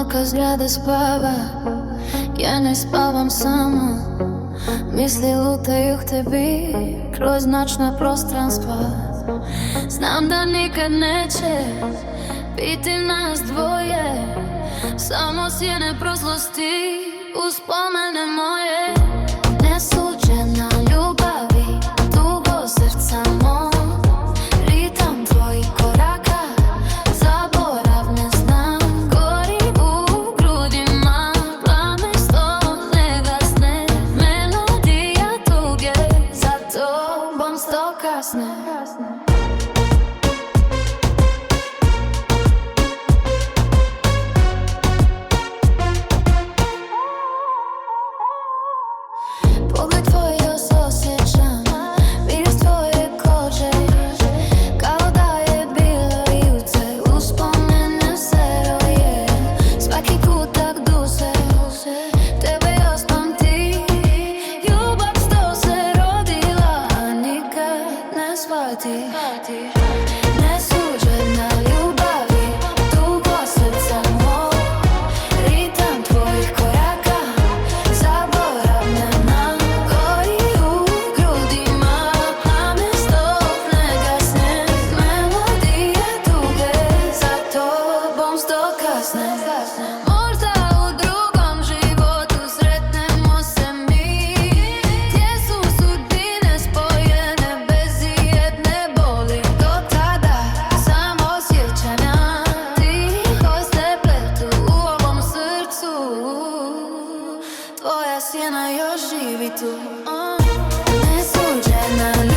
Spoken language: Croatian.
Malka zgrada spava, ja ne spavam sama. Misli lutaju k tebi kroz noćna prostranstva. Znam da nikad neće biti nas dvoje, samo sjene prošlosti uspomene moje. Nesuđena ljubavi, dugo srca mog, ritam tvojih koraka, zaborav ne znam. Gori u grudima, plame sto ne gasne, melodija tuge, za tobom sto kasne. Pogled tvoj još osjećam, miris tvoje kože, kao da je bilo jučer, uspomene se roje. Svaki kutak duše, tebe još pamti. Ljubav sto se rodila, a nikad ne shvati. Nesuđena ljubavi, dugo srca mog, ritam tvojih koraka, zaborav ne znam. Gori u grudima, plame sto ne gasne, melodije tuge, za tobom sto kasne. Možda u drugom životu sretnemo se mi, gdje su sudbine spojene bez ijedne boli. Do tada samo sjećanja tiho se pletu u ovom srcu, tvoja sjena još živi tu. Nesuđena